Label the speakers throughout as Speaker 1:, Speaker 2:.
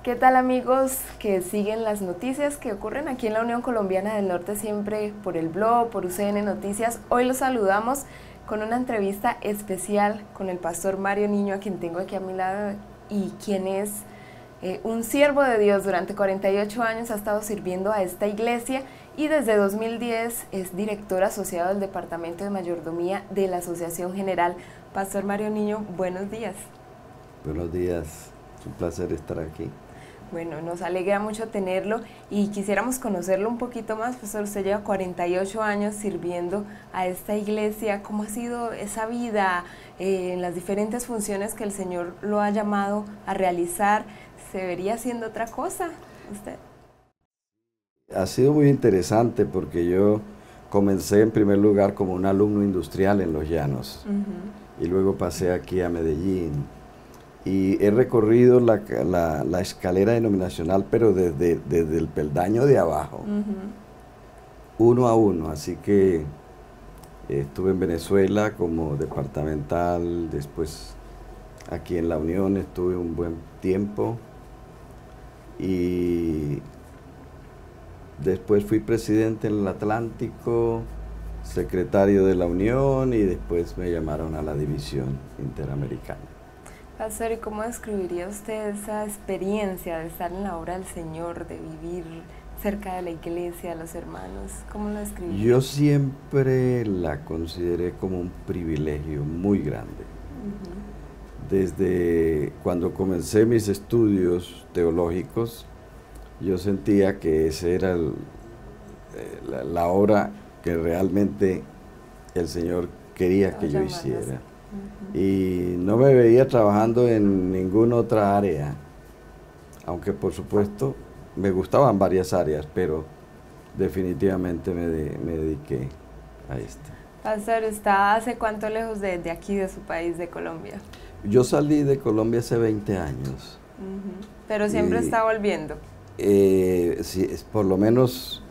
Speaker 1: ¿Qué tal, amigos que siguen las noticias que ocurren aquí en la Unión Colombiana del Norte, siempre por el blog, por UCN Noticias? Hoy los saludamos con una entrevista especial con el pastor Mario Niño, a quien tengo aquí a mi lado, y quien es un siervo de Dios. Durante 48 años ha estado sirviendo a esta iglesia y desde 2010 es director asociado del Departamento de Mayordomía de la Asociación General. Pastor Mario Niño, buenos días.
Speaker 2: Buenos días, es un placer estar aquí.
Speaker 1: Bueno, nos alegra mucho tenerlo y quisiéramos conocerlo un poquito más. Pastor, usted lleva 48 años sirviendo a esta iglesia. ¿Cómo ha sido esa vida en las diferentes funciones que el Señor lo ha llamado a realizar? ¿Se vería haciendo otra cosa usted?
Speaker 2: Ha sido muy interesante porque yo comencé en primer lugar como un alumno industrial en Los Llanos y luego pasé aquí a Medellín. Y he recorrido la escalera denominacional, pero desde el peldaño de abajo, uno a uno. Así que estuve en Venezuela como departamental, después aquí en La Unión estuve un buen tiempo y después fui presidente en el Atlántico, secretario de La Unión y después me llamaron a la división interamericana.
Speaker 1: Pastor, ¿y cómo describiría usted esa experiencia de estar en la obra del Señor, de vivir cerca de la iglesia, de los hermanos? ¿Cómo lo describiría?
Speaker 2: Yo siempre la consideré como un privilegio muy grande. Desde cuando comencé mis estudios teológicos, yo sentía que esa era la obra que realmente el Señor quería que yo hiciera. Y no me veía trabajando en ninguna otra área, aunque por supuesto me gustaban varias áreas, pero definitivamente me dediqué a esta.
Speaker 1: Pastor, ¿está hace cuánto lejos de aquí, de su país, de Colombia?
Speaker 2: Yo salí de Colombia hace 20 años.
Speaker 1: Pero siempre está volviendo.
Speaker 2: Sí, por lo menos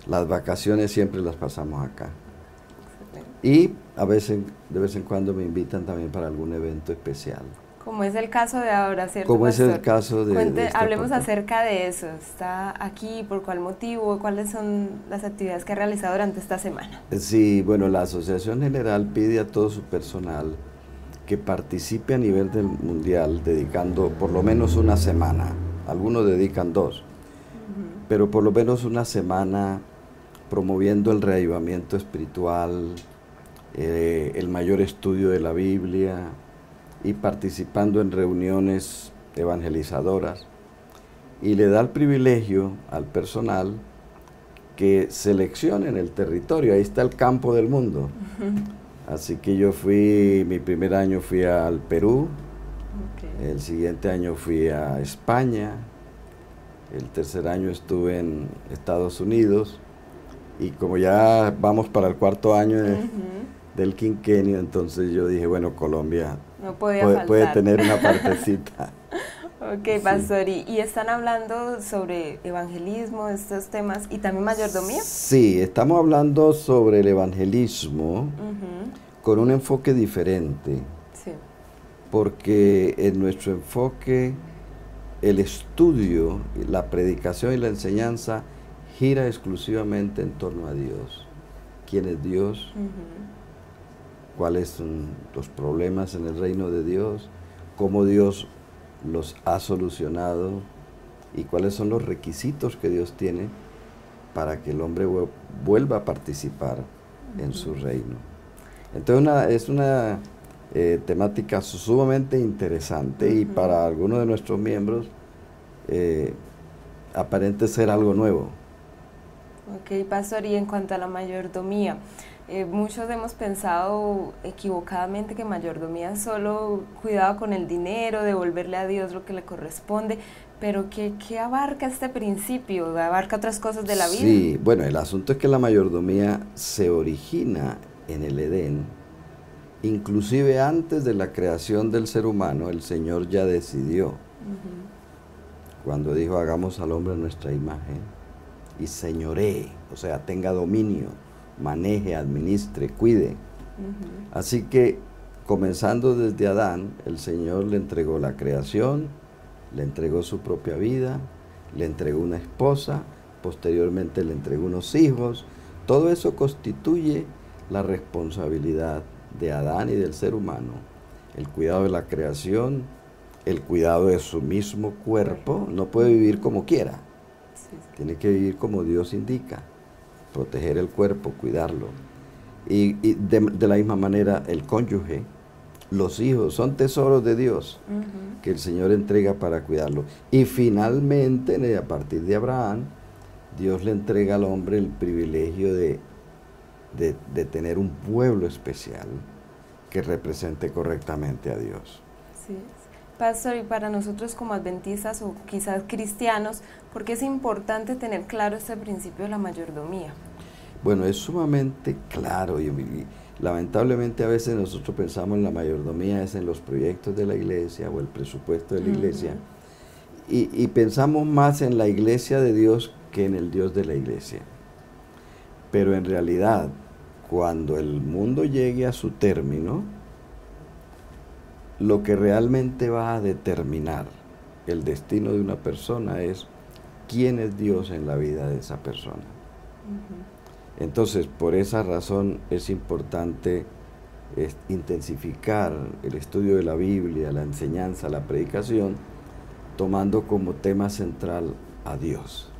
Speaker 2: las vacaciones siempre las pasamos acá. Y a veces, de vez en cuando me invitan también para algún evento especial.
Speaker 1: Como es el caso de ahora, ¿cierto,
Speaker 2: Como
Speaker 1: pastor?
Speaker 2: es el caso de
Speaker 1: hablemos acerca de eso. ¿Está aquí? ¿Por cuál motivo? ¿Cuáles son las actividades que ha realizado durante esta semana?
Speaker 2: Sí, bueno, la Asociación General pide a todo su personal que participe a nivel mundial dedicando por lo menos una semana. Algunos dedican 2, pero por lo menos una semana promoviendo el reavivamiento espiritual, el mayor estudio de la Biblia y participando en reuniones evangelizadoras, y le da el privilegio al personal que seleccione en el territorio. Ahí está el campo del mundo. Así que yo mi primer año fui al Perú, el siguiente año fui a España, el tercer año estuve en Estados Unidos, y como ya vamos para el cuarto año del quinquenio, entonces yo dije, bueno, Colombia
Speaker 1: no puede
Speaker 2: tener una partecita.
Speaker 1: Ok, pastor, sí. ¿Y están hablando sobre evangelismo, estos temas, y también mayordomía?
Speaker 2: Sí, estamos hablando sobre el evangelismo con un enfoque diferente.
Speaker 1: Sí.
Speaker 2: Porque en nuestro enfoque el estudio, la predicación y la enseñanza gira exclusivamente en torno a Dios. ¿Quién es Dios? ¿Cuáles son los problemas en el reino de Dios? ¿Cómo Dios los ha solucionado? ¿Y cuáles son los requisitos que Dios tiene para que el hombre vuelva a participar en su reino? Entonces es una temática sumamente interesante y para algunos de nuestros miembros aparente ser algo nuevo.
Speaker 1: Ok, pastor, y en cuanto a la mayordomía, muchos hemos pensado equivocadamente que mayordomía es solo cuidado con el dinero, devolverle a Dios lo que le corresponde, pero ¿qué abarca este principio? ¿Abarca otras cosas de la vida?
Speaker 2: Sí, bueno, el asunto es que la mayordomía se origina en el Edén. Inclusive antes de la creación del ser humano, el Señor ya decidió, cuando dijo, hagamos al hombre a nuestra imagen, y señoree, o sea, tenga dominio, maneje, administre, cuide. Así que, comenzando desde Adán, el Señor le entregó la creación Le entregó su propia vida, le entregó una esposa, posteriormente le entregó unos hijos. Todo eso constituye la responsabilidad de Adán y del ser humano. El cuidado de la creación, el cuidado de su mismo cuerpo. No puede vivir como quiera. Tiene que vivir como Dios indica. Proteger el cuerpo, cuidarlo. Y de la misma manera el cónyuge, los hijos, son tesoros de Dios que el Señor entrega para cuidarlo. Y finalmente, a partir de Abraham, Dios le entrega al hombre el privilegio de tener un pueblo especial que represente correctamente a Dios.
Speaker 1: Sí. Pastor, y para nosotros como adventistas o quizás cristianos, ¿por qué es importante tener claro este principio de la mayordomía?
Speaker 2: Bueno, es sumamente claro y lamentablemente a veces nosotros pensamos en la mayordomía es en los proyectos de la iglesia o el presupuesto de la iglesia y pensamos más en la iglesia de Dios que en el Dios de la iglesia. Pero en realidad, cuando el mundo llegue a su término, lo que realmente va a determinar el destino de una persona es quién es Dios en la vida de esa persona. Entonces, por esa razón es importante intensificar el estudio de la Biblia, la enseñanza, la predicación, tomando como tema central a Dios.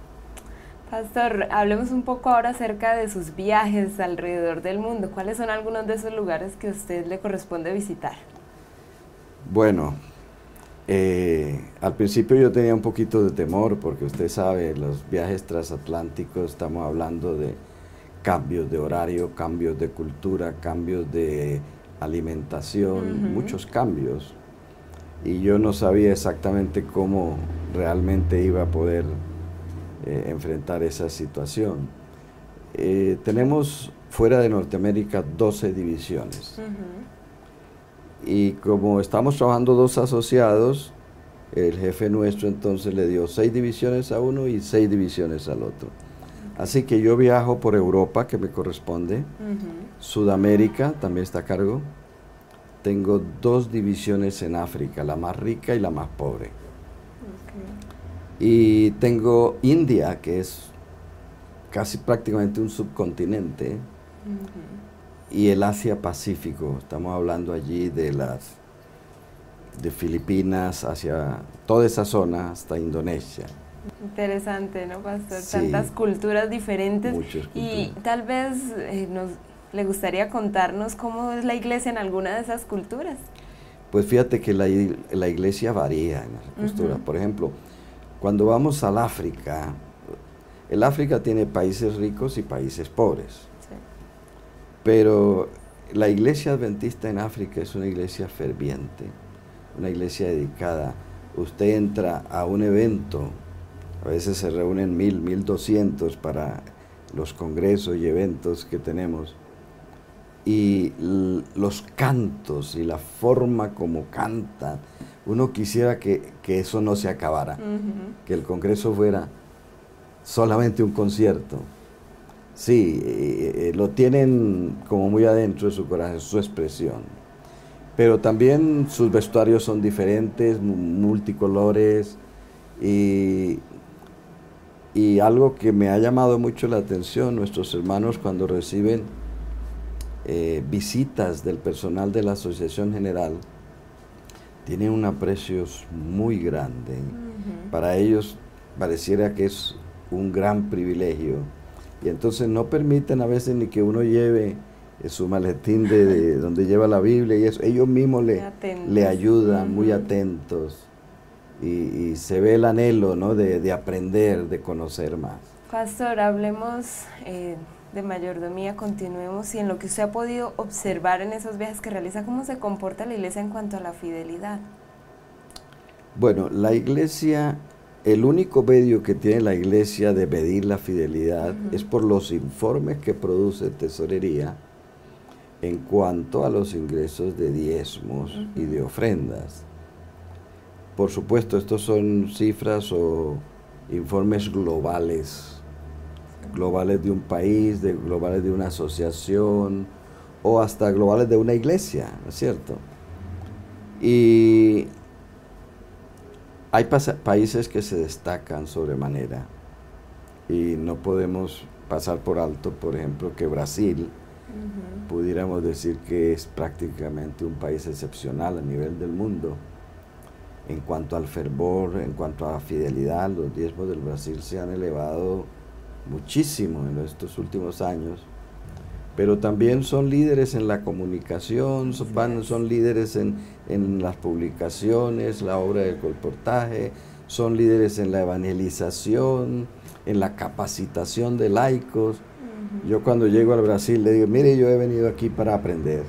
Speaker 1: Pastor, hablemos un poco ahora acerca de sus viajes alrededor del mundo. ¿Cuáles son algunos de esos lugares que a usted le corresponde visitar?
Speaker 2: Bueno, al principio yo tenía un poquito de temor porque usted sabe, los viajes transatlánticos, estamos hablando de cambios de horario, cambios de cultura, cambios de alimentación, muchos cambios. Y yo no sabía exactamente cómo realmente iba a poder enfrentar esa situación. Tenemos fuera de Norteamérica 12 divisiones. Y como estamos trabajando 2 asociados, el jefe nuestro entonces le dio 6 divisiones a uno y 6 divisiones al otro. Así que yo viajo por Europa, que me corresponde, Sudamérica también está a cargo. Tengo 2 divisiones en África, la más rica y la más pobre. Y tengo India, que es casi prácticamente un subcontinente, y el Asia-Pacífico. Estamos hablando allí de Filipinas hacia toda esa zona hasta Indonesia.
Speaker 1: Interesante, ¿no, Pastor?
Speaker 2: Sí,
Speaker 1: tantas culturas diferentes.
Speaker 2: Muchas culturas.
Speaker 1: Y tal vez le gustaría contarnos cómo es la iglesia en alguna de esas culturas.
Speaker 2: Pues fíjate que la iglesia varía en las culturas. Por ejemplo, cuando vamos al África, el África tiene países ricos y países pobres. Sí. Pero la iglesia adventista en África es una iglesia ferviente, una iglesia dedicada. Usted entra a un evento, a veces se reúnen 1000, 1200 para los congresos y eventos que tenemos, y los cantos y la forma como cantan, uno quisiera que eso no se acabara, que el congreso fuera solamente un concierto. Sí, lo tienen como muy adentro de su corazón, su expresión. Pero también sus vestuarios son diferentes, multicolores, y algo que me ha llamado mucho la atención, nuestros hermanos cuando reciben visitas del personal de la Asociación General, tienen un aprecio muy grande. Para ellos pareciera que es un gran privilegio. Y entonces no permiten a veces ni que uno lleve su maletín de donde lleva la Biblia y eso. Ellos mismos le ayudan, muy atentos. Y se ve el anhelo, ¿no?, de aprender, de conocer más.
Speaker 1: Pastor, hablemos de mayordomía, continuemos, y en lo que usted ha podido observar en esos viajes que realiza, ¿cómo se comporta la iglesia en cuanto a la fidelidad?
Speaker 2: Bueno, la iglesia, el único medio que tiene la iglesia de medir la fidelidad es por los informes que produce tesorería en cuanto a los ingresos de diezmos y de ofrendas. Por supuesto, estos son cifras o informes globales de un país, globales de una asociación o hasta globales de una iglesia, ¿no es cierto? Y Hay países que se destacan sobremanera y no podemos pasar por alto, por ejemplo, que Brasil, pudiéramos decir que es prácticamente un país excepcional a nivel del mundo. En cuanto al fervor, en cuanto a la fidelidad, los diezmos del Brasil se han elevado muchísimo en estos últimos años, pero también son líderes en la comunicación, son líderes en las publicaciones, la obra del colportaje, son líderes en la evangelización, en la capacitación de laicos. Yo cuando llego al Brasil le digo, mire, yo he venido aquí para aprender,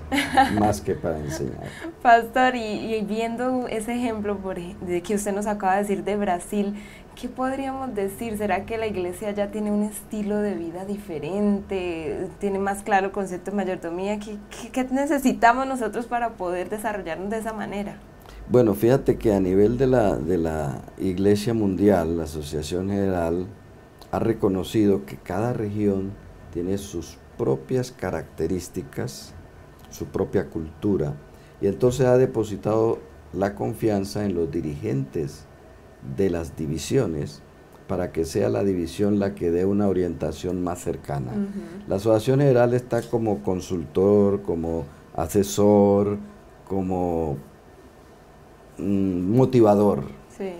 Speaker 2: más que para enseñar.
Speaker 1: Pastor, y viendo ese ejemplo de que usted nos acaba de decir de Brasil, ¿qué podríamos decir? ¿Será que la iglesia ya tiene un estilo de vida diferente? ¿Tiene más claro el concepto de mayordomía? ¿Qué necesitamos nosotros para poder desarrollarnos de esa manera?
Speaker 2: Bueno, fíjate que a nivel de la Iglesia Mundial, la Asociación General ha reconocido que cada región tiene sus propias características, su propia cultura, y entonces ha depositado la confianza en los dirigentes de las divisiones para que sea la división la que dé una orientación más cercana. La Asociación General está como consultor, como asesor, como motivador.
Speaker 1: Sí.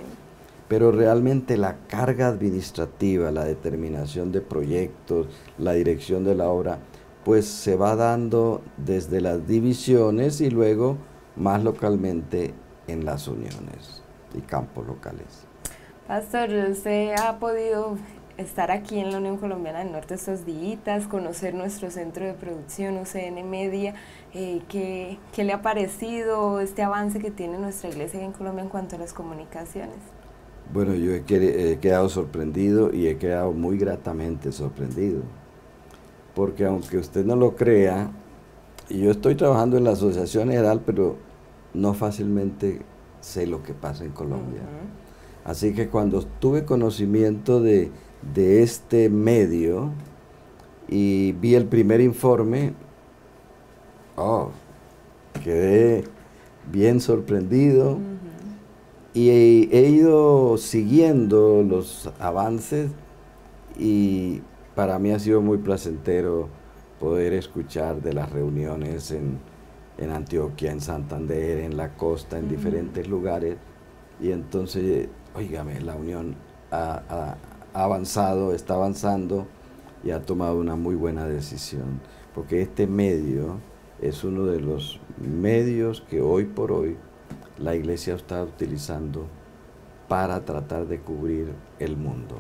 Speaker 2: Pero realmente la carga administrativa, la determinación de proyectos, la dirección de la obra, pues se va dando desde las divisiones y luego más localmente en las uniones y campos locales.
Speaker 1: Pastor, usted ha podido estar aquí en la Unión Colombiana del Norte estos días, conocer nuestro centro de producción, UCN Media. ¿Qué le ha parecido este avance que tiene nuestra iglesia en Colombia en cuanto a las comunicaciones?
Speaker 2: Bueno, yo he quedado sorprendido y he quedado muy gratamente sorprendido, porque aunque usted no lo crea, y yo estoy trabajando en la Asociación General, pero no fácilmente sé lo que pasa en Colombia. Así que cuando tuve conocimiento de este medio y vi el primer informe, quedé bien sorprendido. Y he ido siguiendo los avances y para mí ha sido muy placentero poder escuchar de las reuniones en Antioquia, en Santander, en la costa, en diferentes lugares. Y entonces, óigame, la unión ha avanzado, está avanzando y ha tomado una muy buena decisión. Porque este medio es uno de los medios que hoy por hoy la iglesia está utilizando para tratar de cubrir el mundo.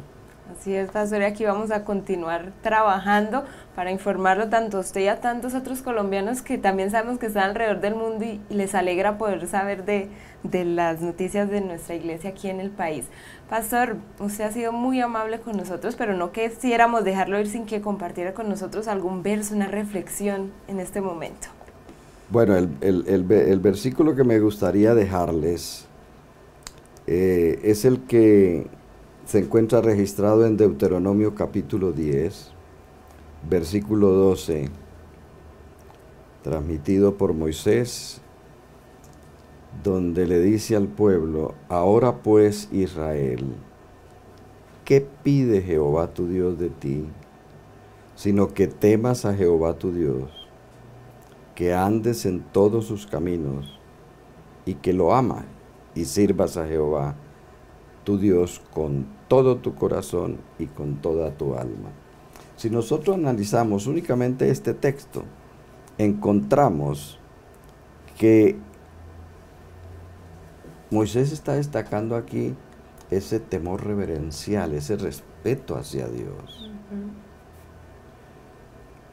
Speaker 1: Así es, pastor, y aquí vamos a continuar trabajando para informarlo tanto a usted y a tantos otros colombianos que también sabemos que están alrededor del mundo y les alegra poder saber de las noticias de nuestra iglesia aquí en el país. Pastor, usted ha sido muy amable con nosotros, pero no quisiéramos dejarlo ir sin que compartiera con nosotros algún verso, una reflexión en este momento.
Speaker 2: Bueno, el versículo que me gustaría dejarles es el que se encuentra registrado en Deuteronomio capítulo 10, versículo 12, transmitido por Moisés, donde le dice al pueblo: ahora pues, Israel, ¿qué pide Jehová tu Dios de ti? Sino que temas a Jehová tu Dios, que andes en todos sus caminos, y que lo amas, y sirvas a Jehová tu Dios con todo tu corazón y con toda tu alma. Si nosotros analizamos únicamente este texto, encontramos que Moisés está destacando aquí ese temor reverencial, ese respeto hacia Dios.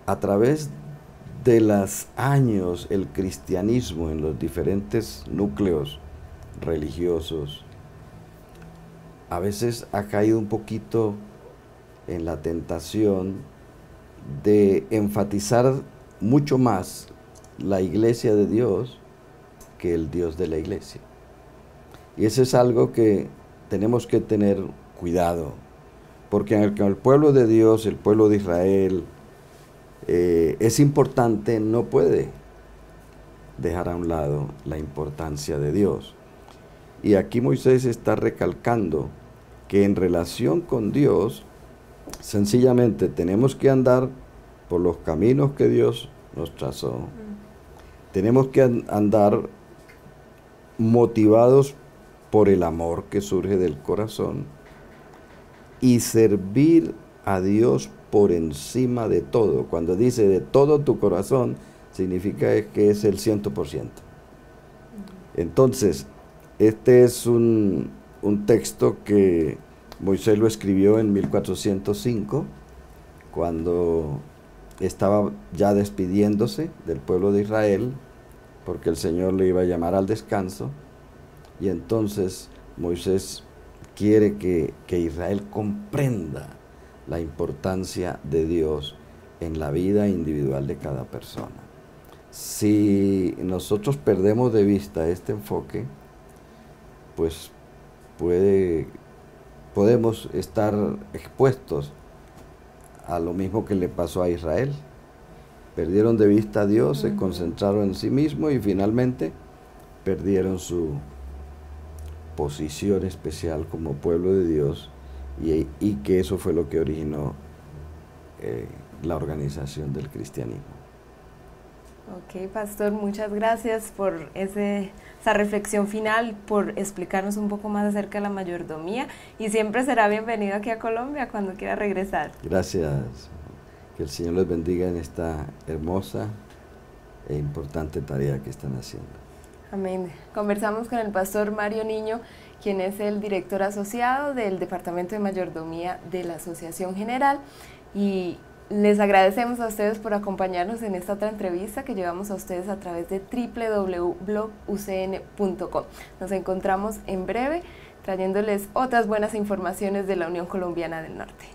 Speaker 2: A través de los años, el cristianismo en los diferentes núcleos religiosos a veces ha caído un poquito en la tentación de enfatizar mucho más la iglesia de Dios que el Dios de la iglesia. Y eso es algo que tenemos que tener cuidado, porque en el pueblo de Dios, el pueblo de Israel, es importante, no puede dejar a un lado la importancia de Dios. Y aquí Moisés está recalcando que en relación con Dios, sencillamente tenemos que andar por los caminos que Dios nos trazó. Tenemos que andar motivados por el amor que surge del corazón y servir a Dios por encima de todo. Cuando dice de todo tu corazón, significa que es el 100%. Entonces, este es un texto que Moisés lo escribió en 1405, cuando estaba ya despidiéndose del pueblo de Israel, porque el Señor le iba a llamar al descanso, y entonces Moisés quiere que Israel comprenda la importancia de Dios en la vida individual de cada persona. Si nosotros perdemos de vista este enfoque, pues podemos estar expuestos a lo mismo que le pasó a Israel. Perdieron de vista a Dios, se concentraron en sí mismos y finalmente perdieron su posición especial como pueblo de Dios, y que eso fue lo que originó la organización del cristianismo.
Speaker 1: Ok, pastor, muchas gracias por esa reflexión final, por explicarnos un poco más acerca de la mayordomía, y siempre será bienvenido aquí a Colombia cuando quiera regresar.
Speaker 2: Gracias, que el Señor les bendiga en esta hermosa e importante tarea que están haciendo.
Speaker 1: Amén. Conversamos con el pastor Mario Niño, quien es el director asociado del Departamento de Mayordomía de la Asociación General, y les agradecemos a ustedes por acompañarnos en esta otra entrevista que llevamos a ustedes a través de www.blogucn.com. Nos encontramos en breve trayéndoles otras buenas informaciones de la Unión Colombiana del Norte.